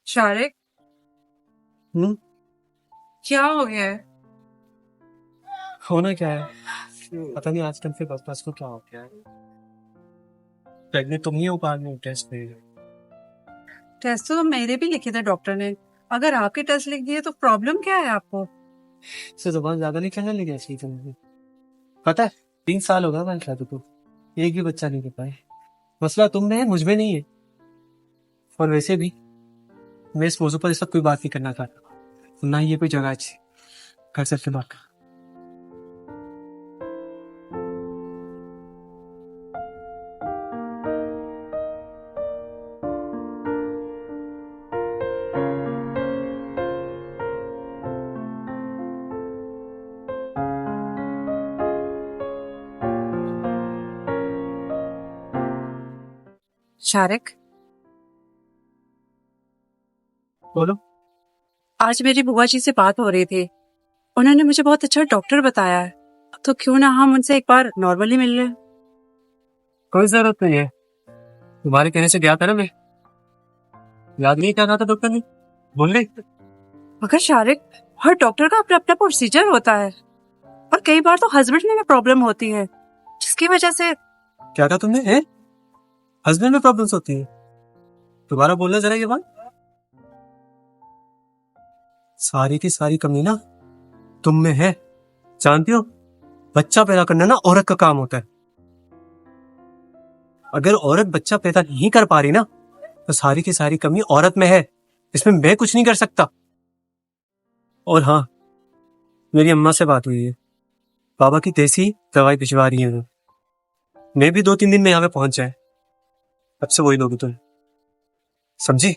शारिक, हम्म। क्या हो गया है? होना क्या है पता नहीं, आजकल फिर बस को क्या हो गया है। प्रेग्नेंट तुम ही हो, बाद में टेस्ट नहीं। टेस्ट तो मेरे भी लिखे थे डॉक्टर ने। अगर आपके टेस्ट लिख दिए तो प्रॉब्लम क्या है आपको? इससे जुबान ज्यादा नहीं कहने लगे ऐसी तुमने। पता है 3 साल हो गया हमारी शादी को, एक भी बच्चा नहीं दे पाए। मसला तुम में है, मुझ में नहीं है। और वैसे भी मैं इस मौजूद पर इस वक्त कोई बात नहीं करना चाहता, ना ही ये कोई जगह अच्छी घर से अपने बात कर। शारिक, बोलो। आज मेरी बुआ जी से बात हो रही थी। उन्होंने मुझे बहुत अच्छा डॉक्टर बताया है, तो क्यों ना हम उनसे एक बार नॉर्मली मिल लें। कोई जरूरत नहीं है, तुम्हारे कहने से गया था ना मैं। याद नहीं क्या कहा था डॉक्टर ने, बोल रही। मगर शारिक, हर डॉक्टर का अपना अपना प्रोसीजर होता है, और कई बार तो हस्बैंड में प्रॉब्लम होती है, जिसकी वजह से। क्या कहा तुमने? है हस्बैंड में प्रॉब्लम्स होती है? दोबारा बोलना जरा ये बात। सारी की सारी कमी ना तुम में है, जानती हो। बच्चा पैदा करना ना औरत का काम होता है। अगर औरत बच्चा पैदा नहीं कर पा रही ना, तो सारी की सारी कमी औरत में है, इसमें मैं कुछ नहीं कर सकता। और हाँ, मेरी अम्मा से बात हुई है, बाबा की देसी दवाई भिजवा रही है। मैं भी 2-3 दिन में यहाँ पे पहुंच जाए, अब से वही लोगे तुम, समझी?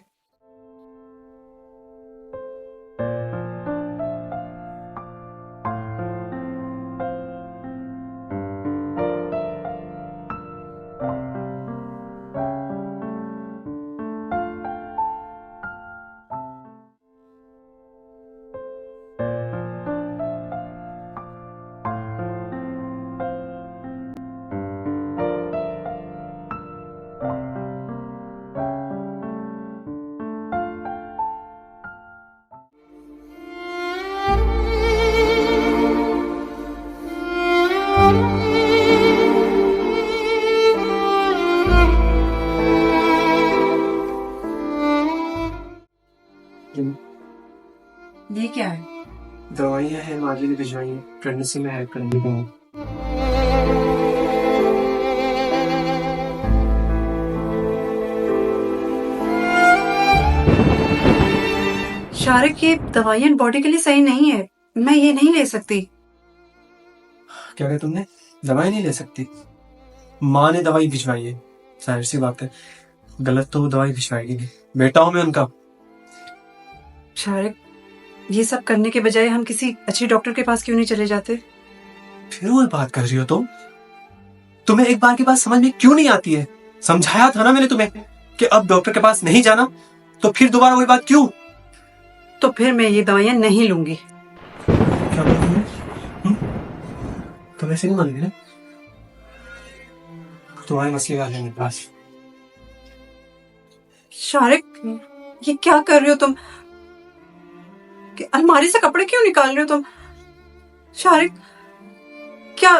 ये क्या है? दवाइयाँ हैं, माली ने भिजवाई है, प्रेगनेंसी में हेल्प करने को। शारिक, ये दवाइयाँ बॉडी के लिए सही नहीं है, मैं ये नहीं ले सकती। क्या कहा तुमने? दवाई नहीं ले सकती? माँ ने दवाई भिजवाई है, जाहिर सी बात है, गलत तो वो दवाई भिजवाएगी नहीं। बेटा हूं मैं उनका। शारिक, ये सब करने के बजाय हम किसी अच्छे डॉक्टर के पास क्यों नहीं चले जाते? फिर वो बात कर रही हो तुम? तुम्हें एक बार की बात समझ में क्यों नहीं आती है? समझाया था ना मैंने तुम्हें कि अब डॉक्टर के पास नहीं जाना, तो फिर दोबारा वही बात क्यों? तो फिर मैं ये दवाइयाँ नहीं लूंगी। क्या बोला तुमने? तुम ऐसे नहीं मानोगे ना? तुम्हारे मसले का है मेरे पास। शारिक, ये क्या कर रहे हो तुम? कि अलमारी से कपड़े क्यों निकाल रहे हो तुम? शारिक, क्या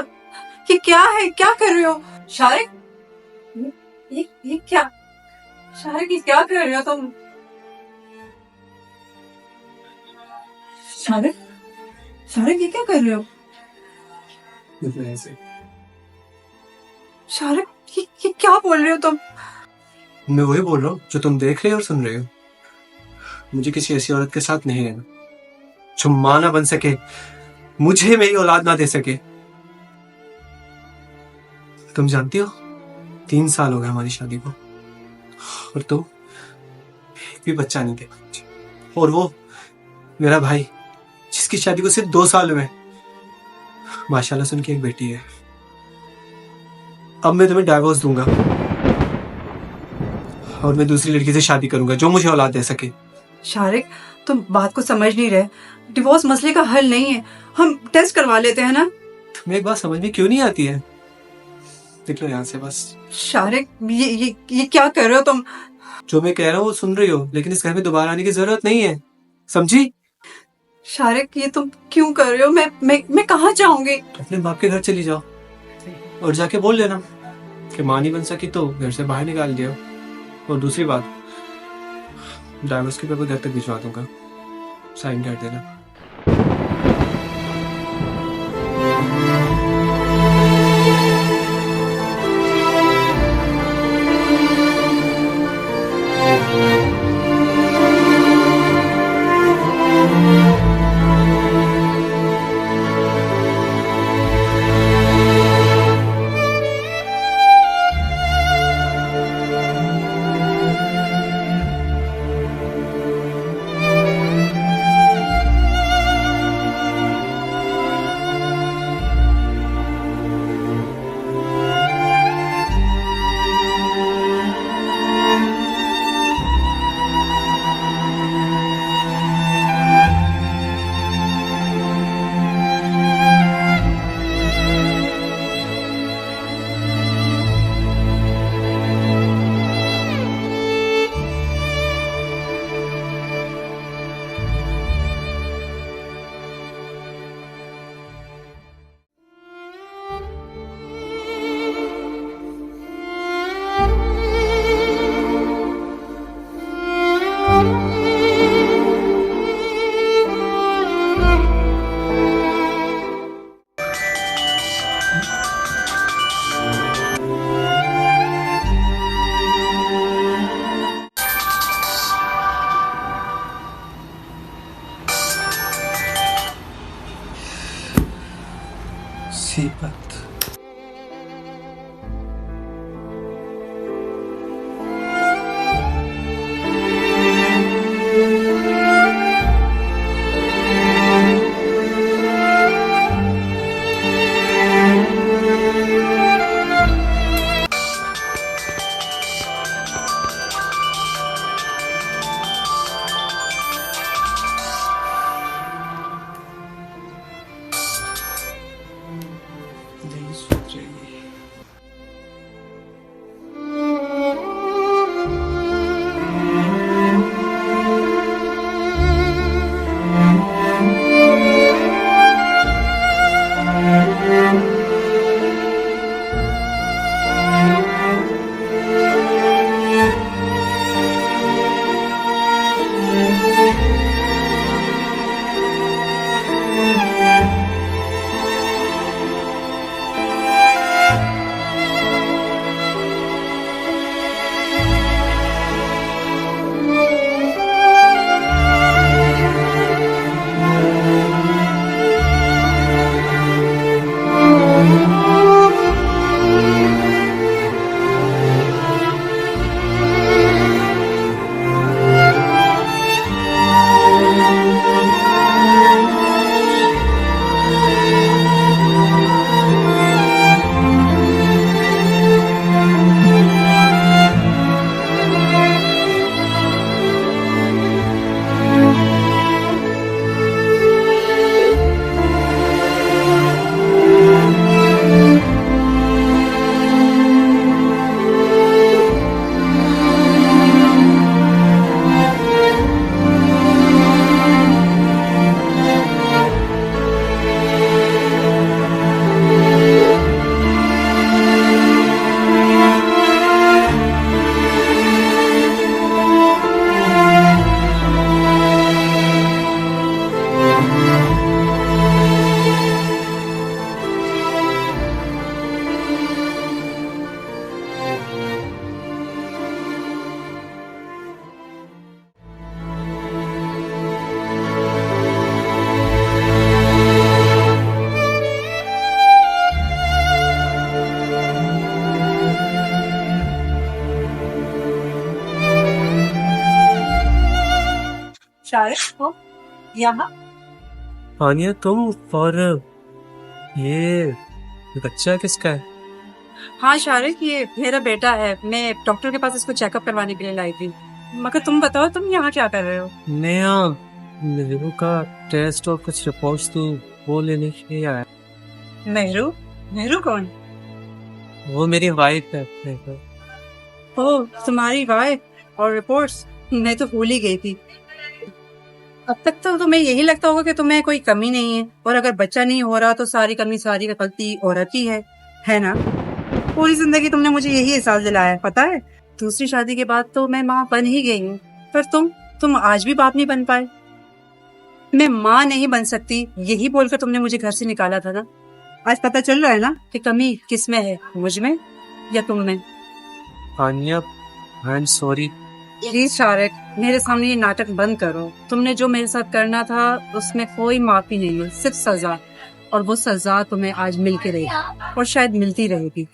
ये क्या है? क्या कर रहे हो शारिक? ये क्या? शारिक, ये क्या कर रहे हो तुम? शारिक, शारिक, ये क्या कर रहे हो? ऐसे शारिक, ये क्या बोल रहे हो तुम? मैं वही बोल रहा हूँ जो तुम देख रहे हो और सुन रहे हो। मुझे किसी ऐसी औरत के साथ नहीं रहना जो मां ना बन सके, मुझे मेरी औलाद ना दे सके। तुम जानती हो 3 साल हो गए हमारी शादी को, और तुम एक भी बच्चा नहीं दे पाई। और वो मेरा भाई जिसकी शादी को सिर्फ 2 साल हुए, माशाल्लाह से उनकी एक बेटी है। अब मैं तुम्हें डाइवोर्स दूंगा और मैं दूसरी लड़की से शादी करूंगा जो मुझे औलाद दे सके। शारिक, तुम बात को समझ नहीं रहे। डिवोर्स मसले का हल नहीं है, हम टेस्ट करवा लेते हैं ना। तुम्हें एक बात समझ में क्यों नहीं आती है? निकलो यहाँ से बस। शारिक, ये क्या कर रहे हो तुम? जो मैं कह रहा हूँ वो सुन रही हो, लेकिन इस घर में दोबारा आने की जरूरत नहीं है, समझी? शारिक, ये तुम क्यों कर रहे हो? मैं कहाँ जाऊंगी? तो अपने बाप के घर चली जाओ और जाके बोल लेना कि मां नहीं बन सकी तो घर से बाहर निकाल दिया। और दूसरी बात, डाइवोर्स के पेपर घर तक भिजवा दूंगा, साइन कर देना। सीपत, नहीं सोच रही। शारिक, हो यहाँ? आनिया, तुम और ये बच्चा किसका है? हाँ शारिक, ये मेरा बेटा है। मैं डॉक्टर के पास इसको चेकअप करवाने के लिए लाई थी। मगर तुम बताओ, तुम यहाँ क्या कर रहे हो? मैं यहाँ नेहरू का टेस्ट और कुछ रिपोर्ट्स तो वो लेने के लिए आया। नेहरू? नेहरू कौन? वो मेरी वाइफ है। ओ, तुम्हारी वाइफ। और रिपोर्ट्स मैं तो भूल ही गई थी। अब तक तो तुम्हें यही लगता होगा कि तुम्हें कोई कमी नहीं है, और अगर बच्चा नहीं हो रहा तो सारी कमी सारी गलती औरत की है ना? पूरी जिंदगी तुमने मुझे यही एहसास दिलाया है, पता है? दूसरी शादी के बाद तो मैं माँ बन ही गई हूँ, पर तुम आज भी बाप नहीं बन पाए। मैं माँ नहीं बन सकती यही बोलकर तुमने मुझे घर से निकाला था ना। आज पता चल रहा है ना कि कमी किस में है, मुझ में या तुम में। Tania, I am sorry. Please Shariq, मेरे सामने ये नाटक बंद करो। तुमने जो मेरे साथ करना था उसमें कोई माफी नहीं है, सिर्फ सजा, और वो सजा तुम्हें आज मिल के रहेगी और शायद मिलती रहेगी।